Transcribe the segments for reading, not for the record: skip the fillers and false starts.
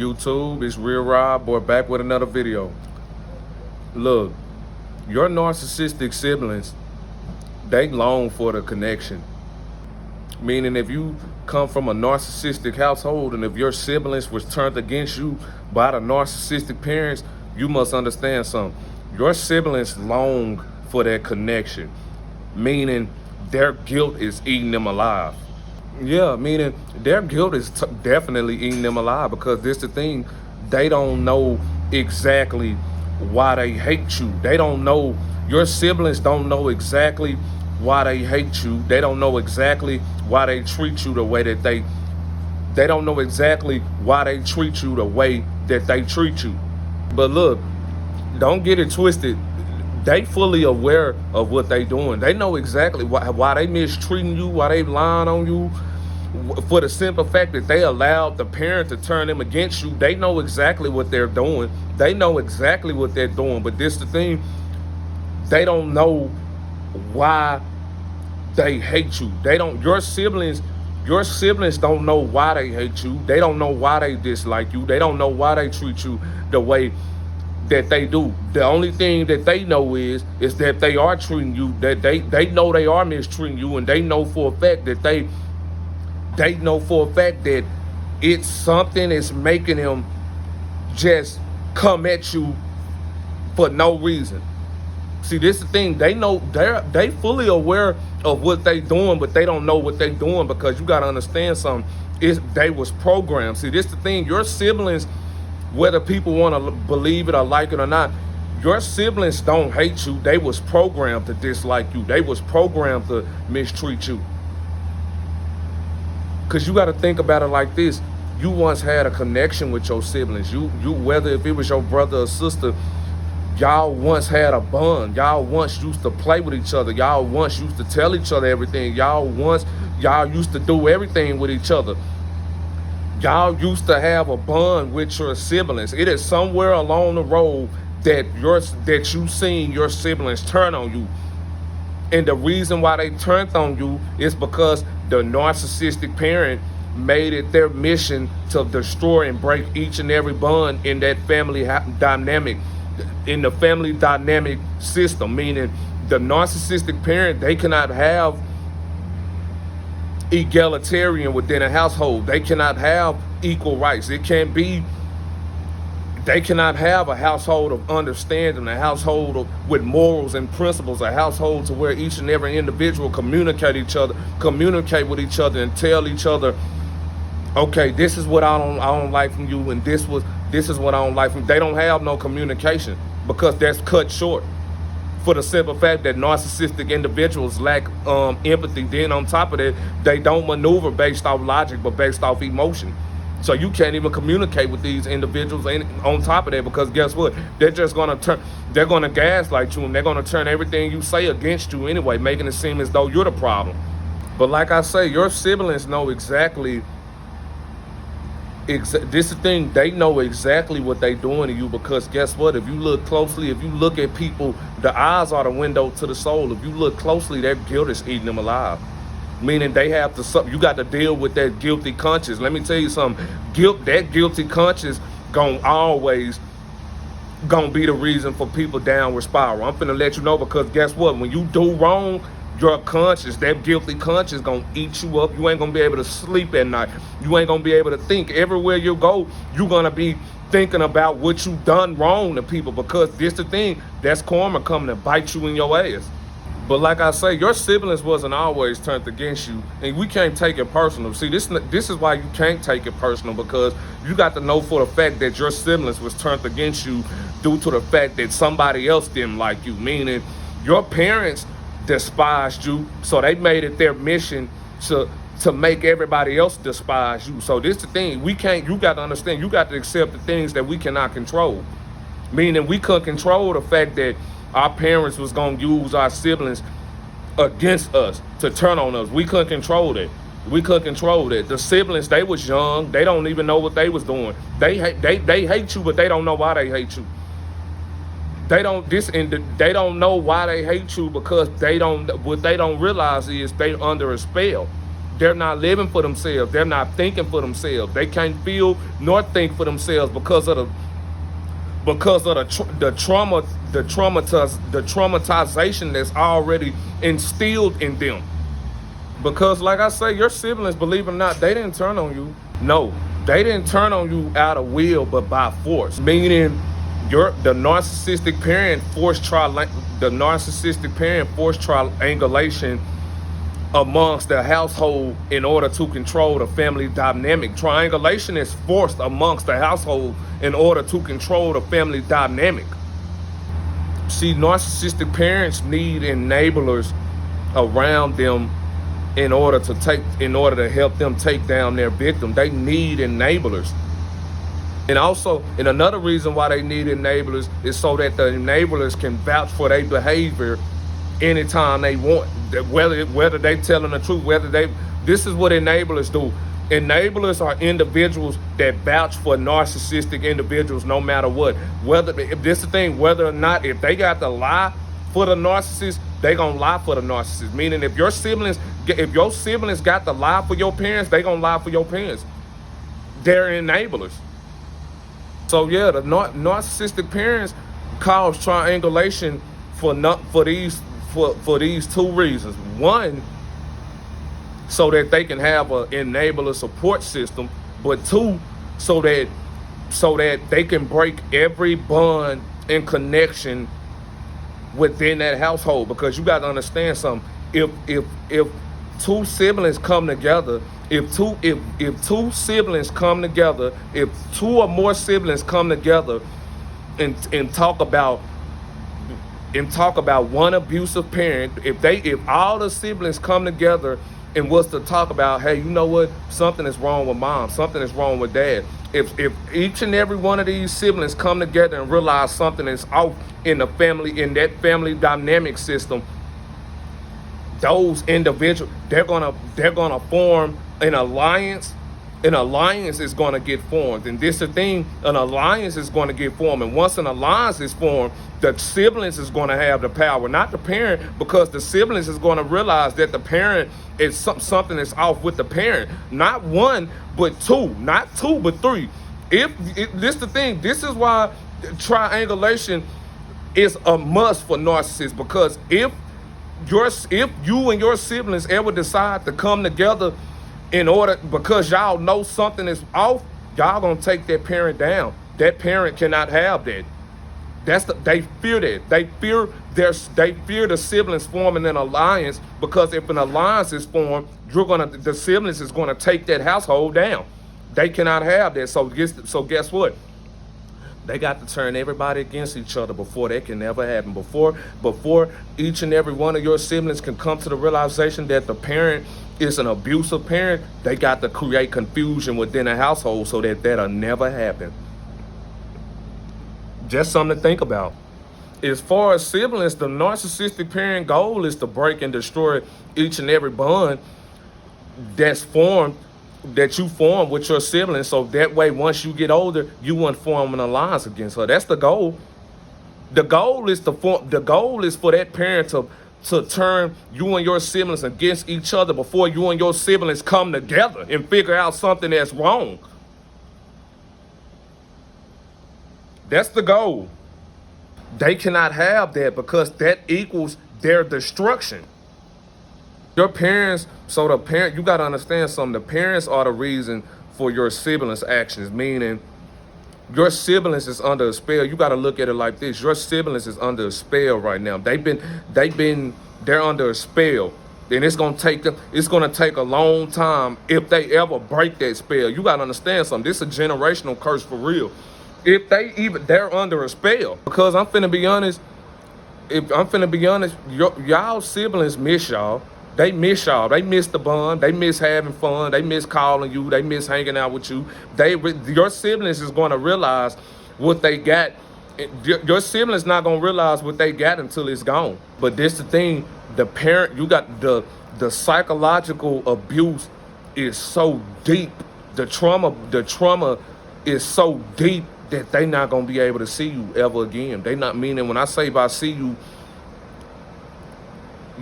YouTube, it's Real Rob, boy, back with another video. Look, your narcissistic siblings, they long for the connection. Meaning if you come from a narcissistic household and if your siblings was turned against you by the narcissistic parents, you must understand something. Your siblings long for that connection, meaning their guilt is eating them alive. Yeah, meaning their guilt is definitely eating them alive, because this the thing, they don't know exactly why they hate you. They don't know, your siblings don't know exactly why they hate you. They don't know exactly why they treat you the way that they don't know exactly why they treat you the way that they treat you. But look, don't get it twisted. They fully aware of what they doing. They know exactly why they mistreating you, why they lying on you, for the simple fact that they allowed the parent to turn them against you. They know exactly what they're doing. They know exactly what they're doing. But this the thing, they don't know why they hate you. They don't, your siblings don't know why they hate you. They don't know why they dislike you. They don't know why they treat you the way that they do. The only thing that they know is that they are treating you, that they know they are mistreating you, and they know for a fact that they know for a fact that it's something that's making them just come at you for no reason. See, this is the thing. They know, they fully aware of what they doing, but they don't know what they doing, because you got to understand something. They was programmed. See, this is the thing. Your siblings, whether people want to believe it or like it or not, your siblings don't hate you. They was programmed to dislike you. They was programmed to mistreat you. Because you got to think about it like this. You once had a connection with your siblings. You whether if it was your brother or sister, y'all once had a bond. Y'all once used to play with each other. Y'all once used to tell each other everything. Y'all used to do everything with each other. Y'all used to have a bond with your siblings. It is somewhere along the road that you seen your siblings turn on you. And the reason why they turned on you is because the narcissistic parent made it their mission to destroy and break each and every bond in that family dynamic, in the family dynamic system. Meaning the narcissistic parent, they cannot have egalitarian within a household. They cannot have equal rights. They cannot have a household of understanding, a household with morals and principles, a household to where each and every individual communicate with each other and tell each other, okay, this is what I don't like from you, and this is what I don't like from you. They don't have no communication, because that's cut short, for the simple fact that narcissistic individuals lack empathy. Then on top of that, they don't maneuver based off logic, but based off emotion. So you can't even communicate with these individuals. And on top of that, because guess what? They're gonna gaslight you, and they're gonna turn everything you say against you anyway, making it seem as though you're the problem. But like I say, your siblings know exactly. This is the thing, they know exactly what they doing to you, because guess what? If you look closely, if you look at people, the eyes are the window to the soul. If you look closely, their guilt is eating them alive. Meaning they have to, you got to deal with that guilty conscience. Let me tell you something. That guilty conscience always gonna be the reason for people downward spiral. I'm finna let you know, because guess what? When you do wrong, your conscience, that guilty conscience, gonna eat you up. You ain't gonna be able to sleep at night. You ain't gonna be able to think. Everywhere you go, you're gonna be thinking about what you done wrong to people, because this the thing, that's karma coming to bite you in your ass. But like I say, your siblings wasn't always turned against you, and we can't take it personal. See, this is why you can't take it personal, because you got to know for the fact that your siblings was turned against you due to the fact that somebody else didn't like you. Meaning your parents despised you, so they made it their mission to make everybody else despise you. So this is the thing, you got to understand, you got to accept the things that we cannot control. Meaning we couldn't control the fact that our parents was going to use our siblings against us to turn on us. We couldn't control that. The siblings, they was young. They don't even know what they was doing. They hate you, but they don't know why they hate you. They don't know why they hate you, because what they don't realize is they under a spell. They're not living for themselves. They're not thinking for themselves. They can't feel nor think for themselves because of the traumatization that's already instilled in them. Because like I say, your siblings, believe it or not, they didn't turn on you. No, they didn't turn on you out of will, but by force. Meaning, the narcissistic parent forced triangulation amongst the household in order to control the family dynamic. Triangulation is forced amongst the household in order to control the family dynamic. See, narcissistic parents need enablers around them in order to help them take down their victim. They need enablers. And also, and another reason why they need enablers is so that the enablers can vouch for their behavior anytime they want, whether they telling the truth, this is what enablers do. Enablers are individuals that vouch for narcissistic individuals no matter what. Whether or not, if they got to lie for the narcissist, they gonna lie for the narcissist. Meaning if your siblings got to lie for your parents, they gonna lie for your parents. They're enablers. So yeah, the narcissistic parents cause triangulation for these two reasons. One, so that they can have an enabler support system, but two, so that they can break every bond and connection within that household. Because you got to understand something. If two siblings come together, if two or more siblings come together and talk about one abusive parent, if all the siblings come together and was to talk about, hey, you know what, something is wrong with mom, something is wrong with dad. If each and every one of these siblings come together and realize something is off in the family, in that family dynamic system, those individuals, they're gonna form an alliance. An alliance is going to get formed. And this is the thing, an alliance is going to get formed. And once an alliance is formed, the siblings is going to have the power, not the parent, because the siblings is going to realize that the parent is something is off with the parent. Not one, but two. Not two, but three. This is the thing. This is why triangulation is a must for narcissists, because if you and your siblings ever decide to come together because y'all know something is off, y'all gonna take that parent down. That parent cannot have that. They fear that. They fear the siblings forming an alliance, because if an alliance is formed, the siblings is gonna take that household down. They cannot have that. So guess what? They got to turn everybody against each other before that can ever happen. Before each and every one of your siblings can come to the realization that the parent is an abusive parent, they got to create confusion within a household so that that'll never happen. Just something to think about. As far as siblings, the narcissistic parent goal is to break and destroy each and every bond that you form with your siblings, so that way once you get older, you won't form an alliance against her. That's the goal. The goal is for that parent to turn you and your siblings against each other before you and your siblings come together and figure out something that's wrong. That's the goal. They cannot have that, because that equals their destruction. Your parents, you got to understand something. The parents are the reason for your siblings' actions, meaning your siblings is under a spell. You got to look at it like this. Your siblings is under a spell right now. They're under a spell. And it's going to take a long time if they ever break that spell. You got to understand something. This is a generational curse for real. If they're under a spell. Because I'm finna be honest, y'all siblings miss y'all. They miss y'all. They miss the bond. They miss having fun. They miss calling you. They miss hanging out with you. Your siblings is going to realize what they got. Your siblings not going to realize what they got until it's gone. But this the thing. The parent, you got the psychological abuse is so deep. The trauma is so deep that they not going to be able to see you ever again. They not, meaning when I say by see you,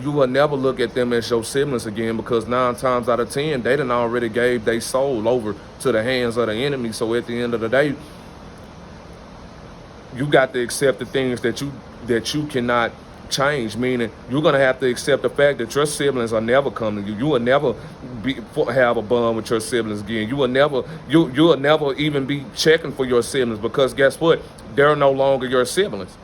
you will never look at them as your siblings again, because 9 times out of 10, they done already gave their soul over to the hands of the enemy. So at the end of the day, you got to accept the things that you cannot change, meaning you're going to have to accept the fact that your siblings are never coming to you. You will never have a bond with your siblings again. You will never even be checking for your siblings, because guess what? They're no longer your siblings.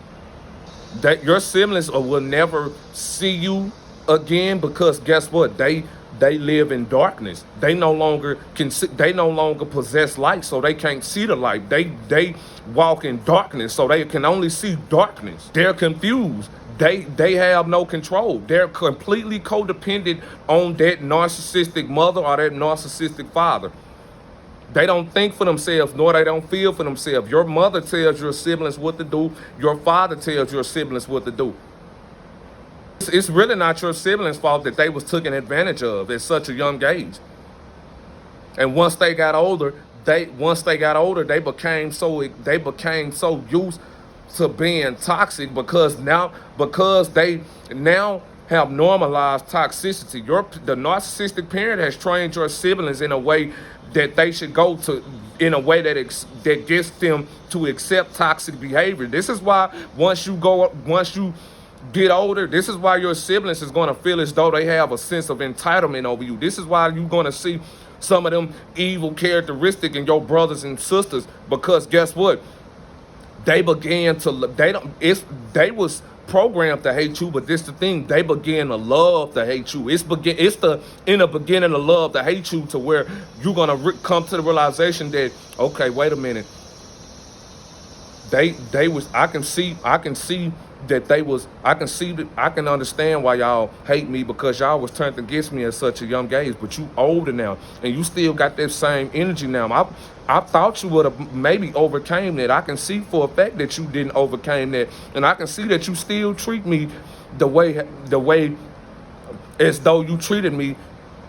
That your siblings will never see you again, because guess what? They live in darkness. They no longer possess light, so they can't see the light. They walk in darkness, so they can only see darkness. They're confused. They have no control. They're completely codependent on that narcissistic mother or that narcissistic father. They don't think for themselves, nor they don't feel for themselves. Your mother tells your siblings what to do. Your father tells your siblings what to do. It's really not your siblings' fault that they was taken advantage of at such a young age. And once they got older, they became so used to being toxic, because they now have normalized toxicity. The narcissistic parent has trained your siblings in a way that they should go to, in a way that gets them to accept toxic behavior. This is why once you get older, this is why your siblings is going to feel as though they have a sense of entitlement over you. This is why you're going to see some of them evil characteristics in your brothers and sisters, because guess what? They was programmed to hate you, but this the thing, they began to love to hate you. It's the inner beginning to love to hate you, to where you're gonna come to the realization that, okay, wait a minute, I can see that I can understand why y'all hate me, because y'all was turned against me at such a young age. But you older now, and you still got that same energy now. I thought you would have maybe overcame that. I can see for a fact that you didn't overcame that, and I can see that you still treat me the way as though you treated me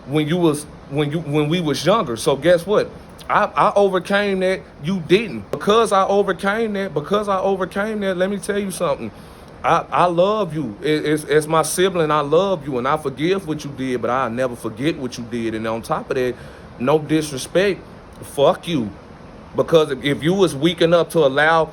when we was younger. So guess what? I overcame that. You didn't. Because I overcame that, let me tell you something. I love you. It's my sibling. I love you, and I forgive what you did, but I'll never forget what you did. And on top of that, no disrespect, fuck you. Because if you was weak enough to allow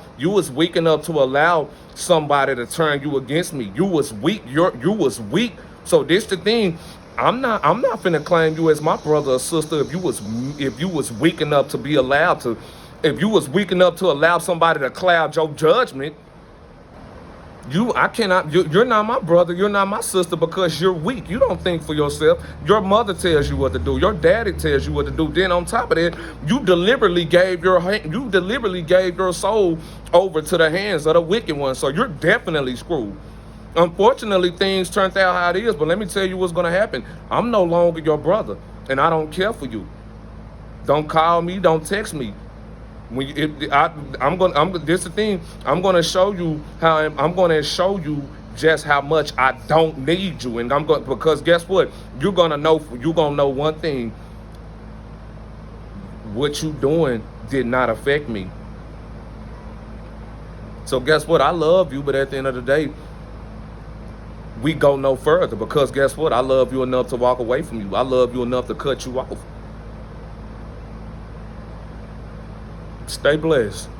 somebody to turn you against me, you was weak. You was weak. So this the thing. I'm not finna claim you as my brother or sister if you was weak enough to be allowed to. If you was weak enough to allow somebody to cloud your judgment, you're not my brother, you're not my sister, because you're weak. You don't think for yourself. Your mother tells you what to do. Your daddy tells you what to do. Then on top of that, you deliberately gave your soul over to the hands of the wicked one. So you're definitely screwed. Unfortunately, things turned out how it is, but let me tell you what's going to happen. I'm no longer your brother, and I don't care for you. Don't call me, don't text me. This is the thing. I'm going to show you just how much I don't need you, and because guess what? You're going to know one thing. What you doing did not affect me. So guess what? I love you, but at the end of the day, we go no further, because guess what? I love you enough to walk away from you. I love you enough to cut you off. Stay blessed.